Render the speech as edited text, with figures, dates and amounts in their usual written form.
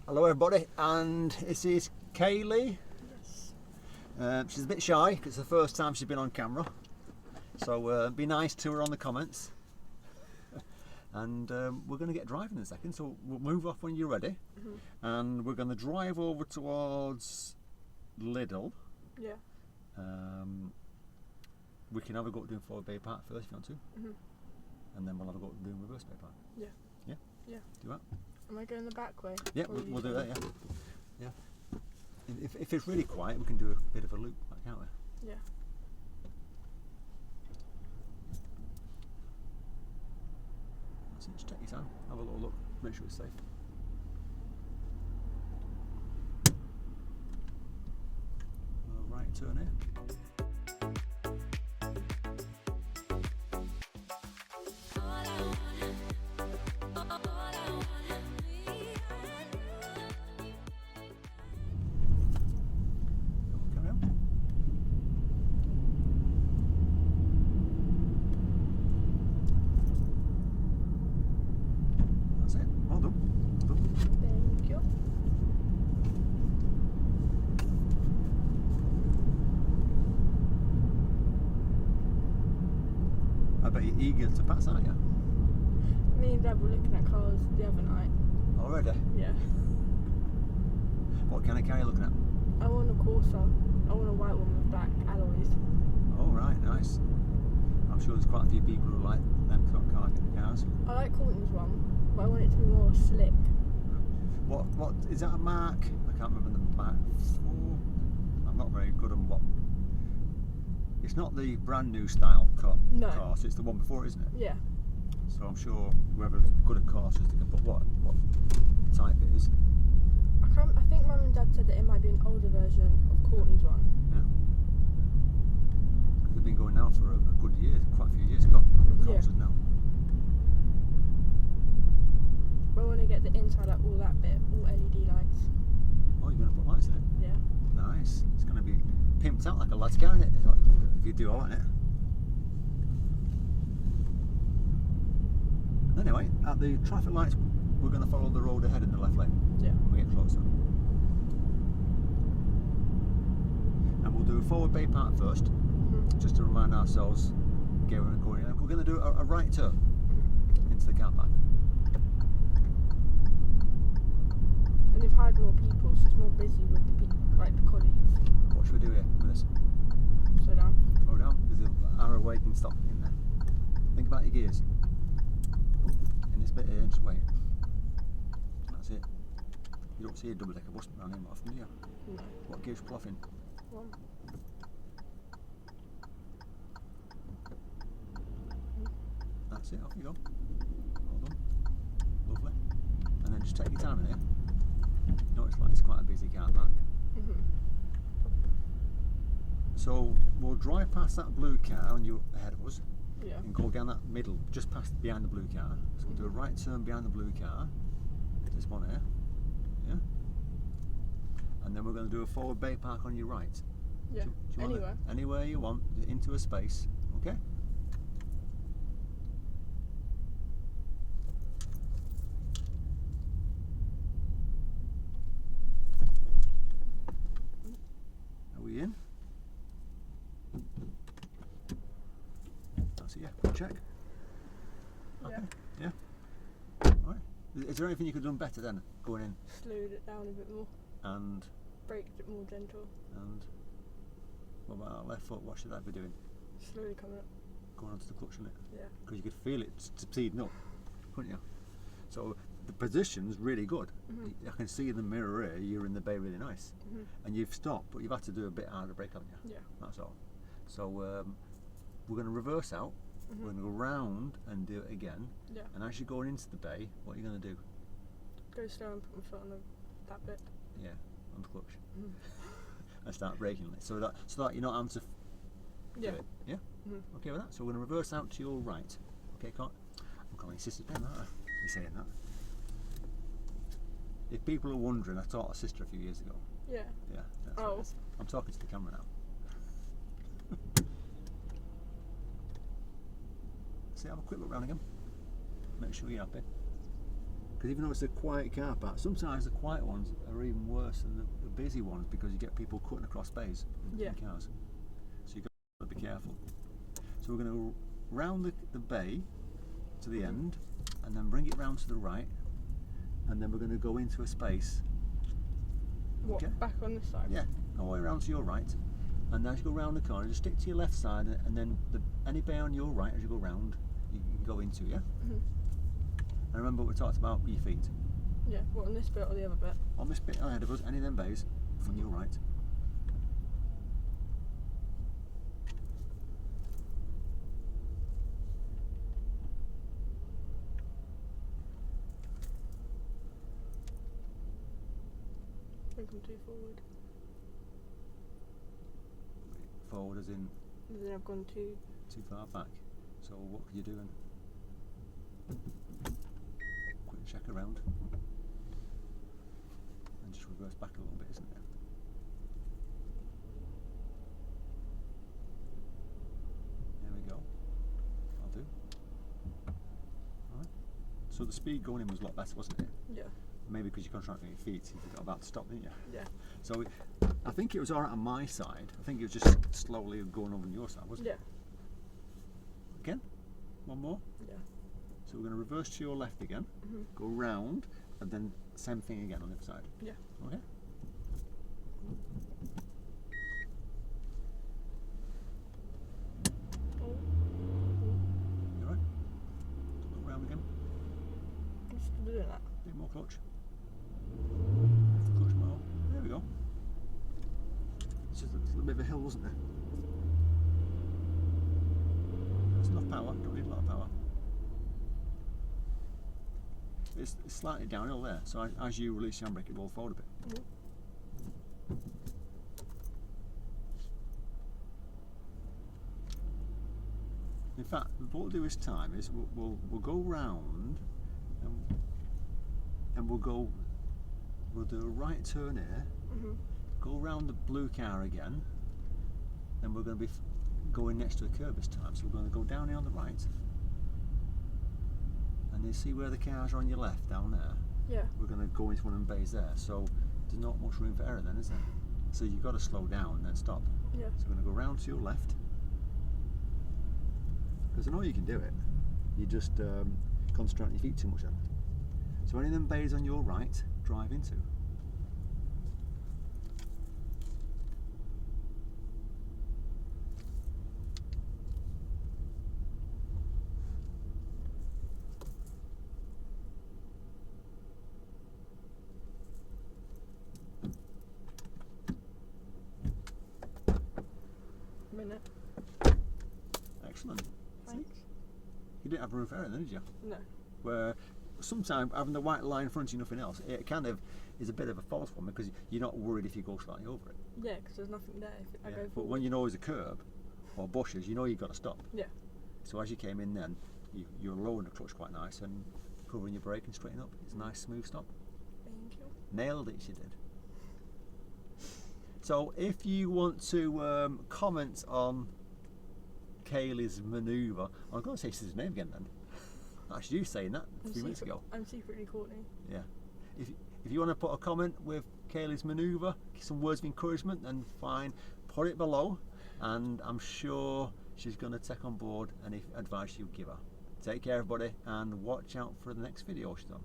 Hello everybody, and this is Kayla. Yes. She's a bit shy because it's the first time she's been on camera, so be nice to her on the comments. And we're going to get driving in a second, so we'll move off when you're ready. And we're going to drive over towards Lidl. Yeah. We can have a go at doing Forward Bay Park first if you want to, and then we'll have a go at doing Reverse Bay Park. Yeah. Yeah? Yeah. Do that? Am I going the back way? Yeah, Or we'll do that, yeah. Yeah. If it's really quiet, we can do a bit of a loop, can't we? Yeah. So just take your time, have a little look, make sure it's safe. Right turn here. Carry on. That's it. Well done. Well done. Thank you. I bet you're eager to pass, aren't you? Me and Dad were looking at cars the other night. Already? Yeah. What kind of car are you looking at? I want a Corsa. I want a white one with black alloys. Oh right, nice. I'm sure there's quite a few people who like them sort of cars. I like Courtney's one, but I want it to be more slick. What is that a Mark? I can't remember the Mark 4. I'm not very good on what. It's not the brand new style car, No. so it's the one before, isn't it? Yeah. So I'm sure whoever's good at cars they can put what type it is. I think Mum and Dad said that it might be an older version of Courtney's one. Yeah. They've been going now for a good year, quite a few years. Cars now. But I want to get the inside up, all that bit, all LED lights. Oh, you're going to put lights in it? Yeah. Nice. It's going to be pimped out like a lad's car, isn't it? If you do all right, it. Anyway, at the traffic lights, we're going to follow the road ahead in the left lane. Yeah. When we get closer. And we'll do Forward Bay Park first, just to remind ourselves, going in. We're going to do a right turn into the car park. And they've hired more people, so it's more busy with the people, like the colleagues. What should we do here with this? Slow down. Slow down. There's an arrow waiting stop in there. Think about your gears. In this bit here, just wait. That's it. You don't see a double decker bus around here often, do you? No. What gears pull off in? One. That's it, off you go. Well done. Lovely. And then just take your time in here. You know, it's quite a busy car park. So we'll drive past that blue car on you ahead of us. Yeah. And go down that middle, just past behind the blue car. So we'll do a right turn behind the blue car. This one here. Yeah. And then we're going to do a Forward Bay Park on your right. Yeah. Do you want Anywhere. it? Anywhere you want, into a space. Okay? Are we in? That's it, yeah. Check. Okay. Yeah. Yeah. Alright. Is there anything you could have done better then, going in? Slowed it down a bit more. And Braked it more gentle. what about our left foot? What should that be doing? Slowly coming up. Going onto the clutch, isn't it? Yeah. Because you could feel it speeding up, couldn't you? So the position's really good. I can see in the mirror here you're in the bay really nice. And you've stopped, but you've had to do a bit harder brake, haven't you? Yeah. That's all. So we're going to reverse out. We're going to go round and do it again. Yeah. And as you're going into the bay, what are you going to do? Go slow and put my foot on that bit. Yeah, on the clutch. And start braking it. So that you're not having to Yeah. do it. Yeah? Okay with that? So we're going to reverse out to your right. Okay, I'm calling you sister pen, aren't I? You're saying that. If people are wondering, I taught a sister a few years ago. Yeah. Yeah, that's what Oh. it is. I'm talking to the camera now. See, have a quick look round again. Make sure you're happy. Because even though it's a quiet car park, sometimes the quiet ones are even worse than the busy ones because you get people cutting across bays in cars. So you've got to be careful. So we're going to round the bay to the end and then bring it round to the right, and then we're going to go into a space. What, back on this side? Yeah, all the way around to your right. And as you go round the corner, just stick to your left side, and then any bay on your right as you go round, you can go into, yeah? And remember what we talked about with your feet. Yeah, what, on this bit or the other bit? On this bit ahead of us, any of them bays on your right. I think I'm too forward. Forward as in? And then I've gone too far back. So what are you doing? Quick check around. And just reverse back a little bit, isn't it? There we go. I'll do. Alright. So the speed going in was a lot better, wasn't it? Yeah. Maybe because you're concentrating on your feet, you got about to stop, didn't you? Yeah. So I think it was alright on my side. I think it was just slowly going over on your side, wasn't it? Yeah. Again? One more? Yeah. So we're going to reverse to your left again, go round, and then same thing again on the other side. Yeah. Okay? Oh. You alright? Go round again. I'm just doing that. Bit more clutch. Clutch more. There we go. It's just a little bit of a hill, wasn't there? There's enough power, don't need a lot of power. It's slightly downhill there, so as you release the handbrake, it will forward a bit. In fact, what we'll do this time is we'll go round and we'll do a right turn here, go round the blue car again, and we're going to be going next to a curb this time. So we're going to go down here on the right, and you see where the cars are on your left down there? Yeah. We're going to go into one of them bays there, so there's not much room for error then, is there? So you've got to slow down and then stop. Yeah. So we're going to go round to your left, because I know you can do it, you just concentrate on your feet too much then. So any of them bays on your right, drive into. Minute. Excellent. Thanks. See? You didn't have room for error then, did you? No. Where sometimes having the white line in front of you, nothing else, it kind of is a bit of a false one because you're not worried if you go slightly over it. Yeah, because there's nothing there if I go But forward. when you know there's a curb or bushes, you know you've got to stop. Yeah. So as you came in then, you're lowering the clutch quite nice and covering your brake and straighten up. It's a nice smooth stop. Thank you. Nailed it, she did. So if you want to comment on Kaylea's manoeuvre, I'm going to say his name again then. That's you saying that a few minutes ago. I'm secretly Courtney. Yeah. If you want to put a comment with Kaylea's manoeuvre, some words of encouragement, then fine, put it below, and I'm sure she's going to take on board any advice you give her. Take care, everybody, and watch out for the next video she's on.